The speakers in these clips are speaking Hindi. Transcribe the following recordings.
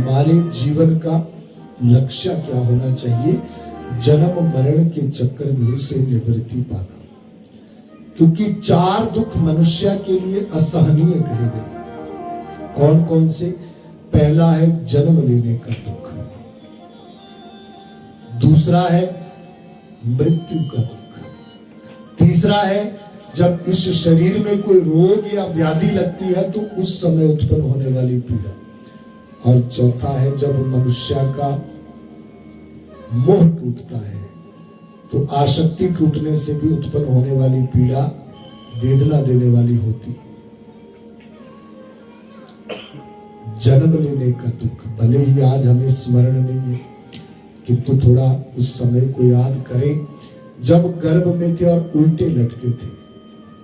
हमारे जीवन का लक्ष्य क्या होना चाहिए? जन्म मरण के चक्र व्यूह से निवृत्ति पाना। क्योंकि 4 दुख मनुष्य के लिए असहनीय कहे गए। कौन कौन से? पहला है जन्म लेने का दुख, दूसरा है मृत्यु का दुख, तीसरा है जब इस शरीर में कोई रोग या व्याधि लगती है तो उस समय उत्पन्न होने वाली पीड़ा, और चौथा है जब मनुष्य का मोह टूटता है तो आसक्ति टूटने से भी उत्पन्न होने वाली पीड़ा वेदना देने वाली होती है। जन्म लेने का दुख, भले ही आज हमें स्मरण नहीं है किंतु थोड़ा उस समय को याद करें जब गर्भ में थे और उल्टे लटके थे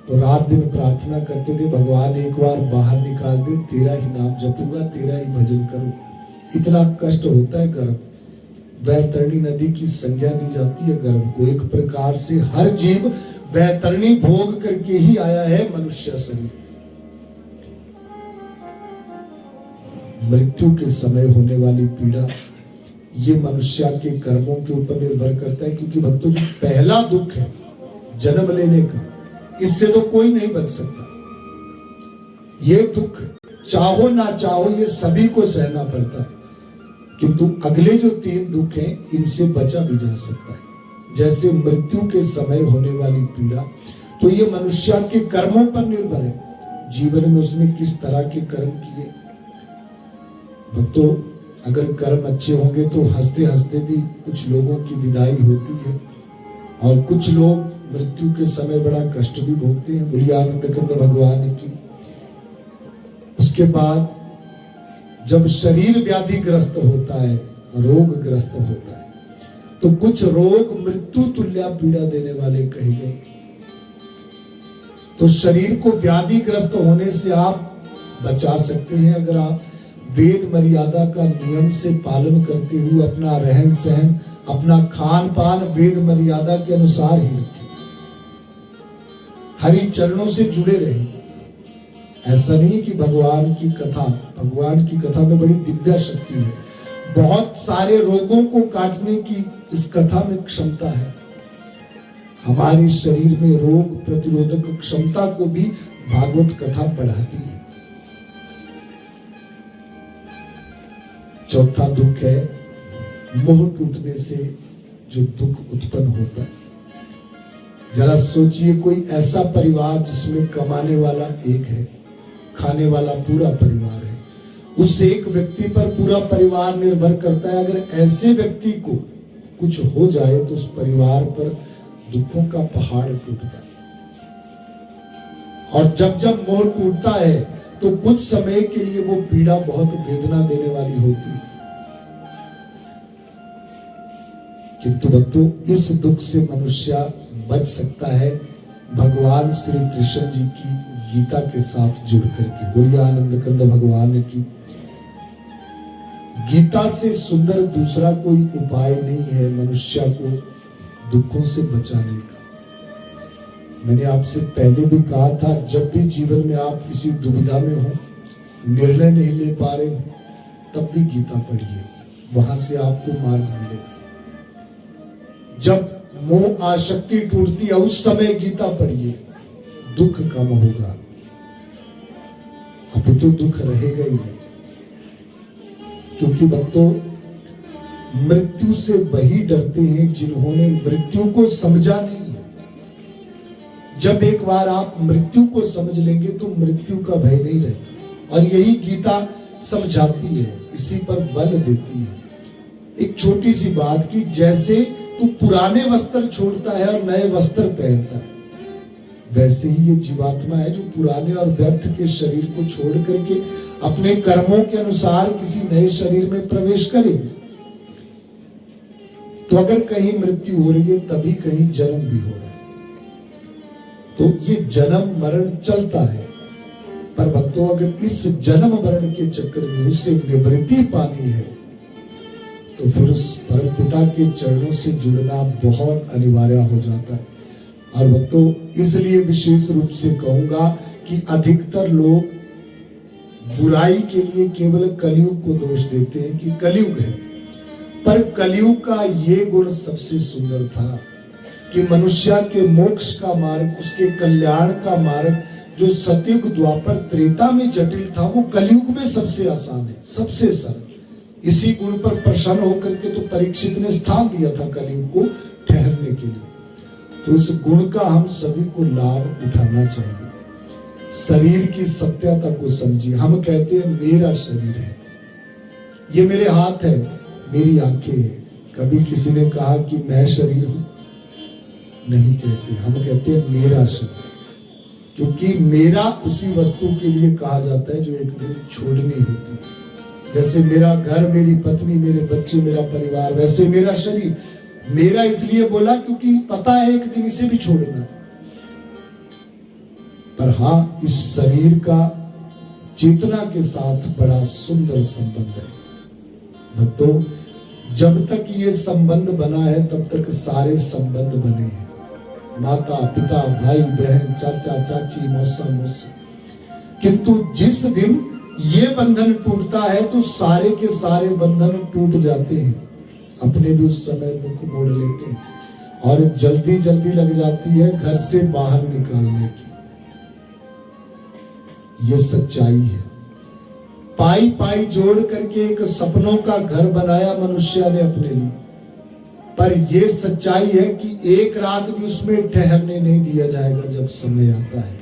तो रात दिन प्रार्थना करते थे, भगवान एक बार बाहर निकाल दे, तेरा ही नाम जपूंगा, तेरा ही भजन करूं। इतना कष्ट होता है गर्भ। वैतरणी नदी की संज्ञा दी जाती है गर्भ को। एक प्रकार से हर जीव वैतरणी भोग करके ही आया है मनुष्य शरीर। मृत्यु के समय होने वाली पीड़ा ये मनुष्य के कर्मों के ऊपर निर्भर करता है, क्योंकि भक्तों जो पहला दुख है जन्म लेने का, इससे तो कोई नहीं बच सकता। ये दुख चाहो ना चाहो ये सभी को सहना पड़ता है, किंतु अगले जो 3 दुख हैं इनसे बचा भी जा सकता है। जैसे मृत्यु के समय होने वाली पीड़ा, तो ये मनुष्य के कर्मों पर निर्भर है, जीवन में उसने किस तरह के कर्म किए। भक्तों अगर कर्म अच्छे होंगे तो हंसते हंसते भी कुछ लोगों की विदाई होती है, और कुछ लोग मृत्यु के समय बड़ा कष्ट भी भोगते हैं। बोलिए आनंद कंद भगवान की। उसके बाद जब शरीर व्याधिग्रस्त होता है, रोग ग्रस्त होता है, तो कुछ रोग मृत्यु तुल्य पीड़ा देने वाले कहे गए। तो शरीर को व्याधिग्रस्त होने से आप बचा सकते हैं अगर आप वेद मर्यादा का नियम से पालन करते हुए अपना रहन सहन, अपना खान पान वेद मर्यादा के अनुसार ही रखें, हरि चरणों से जुड़े रहें। ऐसा नहीं कि भगवान की कथा में बड़ी दिव्य शक्ति है, बहुत सारे रोगों को काटने की इस कथा में क्षमता है। हमारे शरीर में रोग प्रतिरोधक क्षमता को भी भागवत कथा बढ़ाती है। चौथा दुख है मोह टूटने से जो दुख उत्पन्न होता है। जरा सोचिए कोई ऐसा परिवार जिसमें कमाने वाला एक है, खाने वाला पूरा परिवार है, उस एक व्यक्ति पर पूरा परिवार निर्भर करता है। अगर ऐसे व्यक्ति को कुछ हो जाए तो उस परिवार पर दुखों का पहाड़ टूटता है। और जब जब मोह टूटता है तो कुछ समय के लिए वो पीड़ा बहुत वेदना देने वाली होती है, किंतु भक्तों इस दुख से मनुष्य बच सकता है भगवान श्री कृष्ण जी की गीता के साथ जुड़ करके। बोलिए आनंद कंद भगवान की। गीता से सुंदर दूसरा कोई उपाय नहीं है मनुष्य को दुखों से बचाने का। मैंने आपसे पहले भी कहा था, जब भी जीवन में आप किसी दुविधा में हो, निर्णय नहीं ले पा रहे हो, तब भी गीता पढ़िए, वहां से आपको मार्ग मिलेगा। जब मोह आसक्ति टूटती है उस समय गीता पढ़िए, दुख कम होगा। अभी तो दुख रहेगा ही नहीं, क्योंकि भक्तों मृत्यु से वही डरते हैं जिन्होंने मृत्यु को समझा नहीं है। जब एक बार आप मृत्यु को समझ लेंगे तो मृत्यु का भय नहीं रहता, और यही गीता समझाती है, इसी पर बल देती है। एक छोटी सी बात की, जैसे तू पुराने वस्त्र छोड़ता है और नए वस्त्र पहनता है, वैसे ही ये जीवात्मा है जो पुराने और व्यर्थ के शरीर को छोड़ करके अपने कर्मों के अनुसार किसी नए शरीर में प्रवेश करेगी। तो अगर कहीं मृत्यु हो रही है तभी कहीं जन्म भी हो रहा है। तो ये जन्म मरण चलता है, पर भक्तों अगर इस जन्म मरण के चक्कर में उससे निवृत्ति पानी है तो फिर उस परम पिता के चरणों से जुड़ना बहुत अनिवार्य हो जाता है। और भक्तों इसलिए विशेष रूप से कहूंगा कि अधिकतर लोग बुराई के लिए केवल कलयुग को दोष देते हैं कि कलयुग है, पर कलयुग का ये गुण सबसे सुंदर था कि मनुष्य के मोक्ष का मार्ग, उसके कल्याण का मार्ग जो सतयुग द्वापर त्रेता में जटिल था, वो कलयुग में सबसे आसान है, सबसे सरल। इसी गुण पर प्रसन्न होकर के तो परीक्षित ने स्थान दिया था कलयुग को ठहरने के लिए। तो इस गुण का हम सभी को लाभ उठाना चाहिए। शरीर की सत्यता को समझिए। हम कहते हैं मेरा शरीर है, ये मेरे हाथ है, मेरी आंखें हैं। कभी किसी ने कहा कि मैं शरीर हूं? नहीं कहते, हम कहते हैं मेरा शरीर, क्योंकि मेरा उसी वस्तु के लिए कहा जाता है जो एक दिन छोड़नी होती है। जैसे मेरा घर, मेरी पत्नी, मेरे बच्चे, मेरा परिवार, वैसे मेरा शरीर। मेरा इसलिए बोला क्योंकि पता है एक दिन इसे भी छोड़ना। पर हाँ, इस शरीर का चेतना के साथ बड़ा सुंदर संबंध है। भक्तों, जब तक ये संबंध बना है तब तक सारे संबंध बने हैं। माता पिता, भाई बहन, चाचा चाची, मौसा मौसी। किंतु जिस दिन ये बंधन टूटता है तो सारे के सारे बंधन टूट जाते हैं। अपने भी उस समय मुख मोड़ लेते हैं और जल्दी जल्दी लग जाती है घर से बाहर निकालने की। ये सच्चाई है। पाई पाई जोड़ करके एक सपनों का घर बनाया मनुष्य ने अपने लिए, पर यह सच्चाई है कि एक रात भी उसमें ठहरने नहीं दिया जाएगा जब समय आता है।